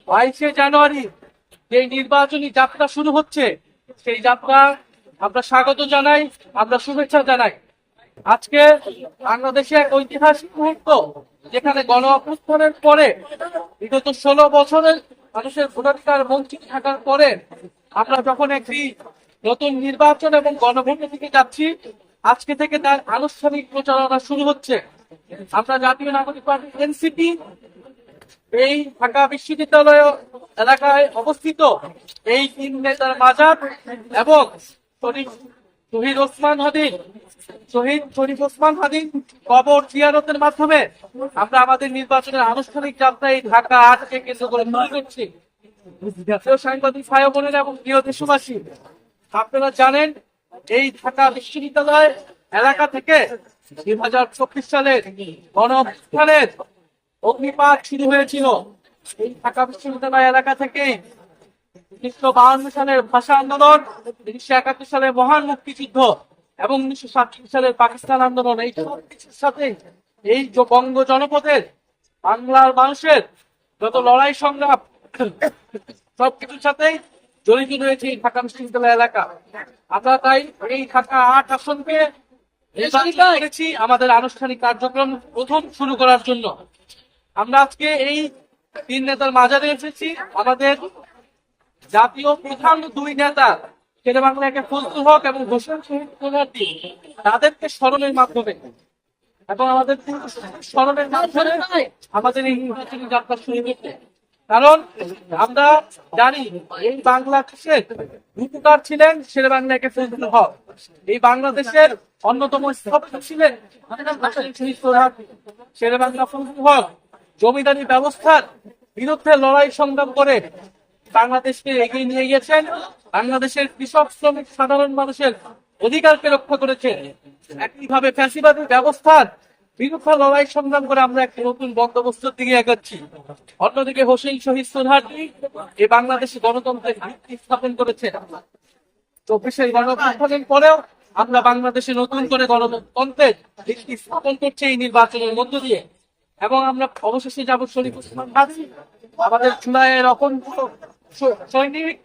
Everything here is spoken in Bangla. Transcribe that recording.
22শে জানুয়ারি যে নির্বাচনী যাত্রা শুরু হচ্ছে, সেই যাত্রা আমরা স্বাগত জানাই, আমরা শুভেচ্ছা জানাই। আজকে বাংলাদেশে এক ঐতিহাসিক মুহূর্ত, যেখানে গণ অভ্যুত্থানের পরে বিগত 16 বছরের মানুষের ভোটাধিকার বঞ্চিত থাকার পরে আমরা যখন একটি নতুন নির্বাচন এবং গণভোটের দিকে যাচ্ছি, আজকে থেকে তার আনুষ্ঠানিক প্রচারণা শুরু হচ্ছে। আমরা জাতীয় নাগরিক পার্টি এনসিপি এই ঢাকা বিশ্ববিদ্যালয় এলাকায় অবস্থিত এই তিন নেতার মাজার এবং শহীদ শরীফ ওসমান হাদির কবর জিয়ারতের মাধ্যমে আমরা আমাদের নির্বাচনের আনুষ্ঠানিক যাত্রা এই ঢাকা 8কে কেন্দ্র করে শুরু করছি। সাংবাদিক ভাই বোনেরা এবং প্রিয় দেশবাসী, আপনারা জানেন এই ঢাকা বিশ্ববিদ্যালয় এলাকা থেকে 2024 সালের গণ অভ্যুত্থানের অগ্নিপাত শুরু হয়েছিল। এই ঢাকা বিশ্ববিদ্যালয় এলাকা থেকে 1952 সালের ভাষা আন্দোলন, 1971 সালের মহান মুক্তিযুদ্ধ এবং 1947 সালের পাকিস্তান আন্দোলন, এই সব কিছুর সাথে এই বঙ্গ জনপদের বাংলার মানুষের যত লড়াই সংগ্রাম সবকিছুর সাথেই জড়িত রয়েছে এই ঢাকা বিশ্ববিদ্যালয় এলাকা। আমরা তাই এই ঢাকা 8 আসনকে করেছি আমাদের আনুষ্ঠানিক কার্যক্রম প্রথম শুরু করার জন্য। আমরা আজকে এই তিন নেতার মাঝারে এসেছি আমাদের জাতীয় প্রধান দুই নেতা শেরেবাংলা একে ফজলুল হক এবং হোসেন শহীদ সোহরাওয়ার্দী, তাদেরকে স্মরণের মাধ্যমে এবং আমাদের স্মরণের মাধ্যমে আমাদের এই নির্বাচনী যাত্রা শুরু করতে। কারণ আমরা জানি এই বাংলাদেশের রূপকার ছিলেন শেরেবাংলা একে ফজলুল হক, এই বাংলাদেশের অন্যতম স্থপতি ছিলেন শহীদ সোহরাওয়ার্দী। শেরেবাংলা ফজলুল হক জমিদারি ব্যবস্থার বিরুদ্ধে লড়াই সংগ্রাম করে বাংলাদেশকে এগিয়ে নিয়ে গেছেন, বাংলাদেশের কৃষক শ্রমিক সাধারণ মানুষের অধিকারকে রক্ষা করেছেন। একইভাবে ফ্যাসিবাদী ব্যবস্থার বিরুদ্ধে লড়াই সংগ্রাম করে আমরা একটা নতুন বন্দোবস্তের দিকে এগোচ্ছি। অন্যদিকে হোসেন শহীদ সোহরাওয়ার্দী এই বাংলাদেশে গণতন্ত্রের ভিত্তি স্থাপন করেছেন। 24 গণঅভ্যুত্থানের পরেও আমরা বাংলাদেশে নতুন করে গণতন্ত্রের ভিত্তি স্থাপন করছি এই নির্বাচনের মধ্য দিয়ে। এবং আমরা অবশেষে যাব শরীফ ওসমান হাদি, আমাদের জুলাইয়ের অকণ্ঠ সৈনিক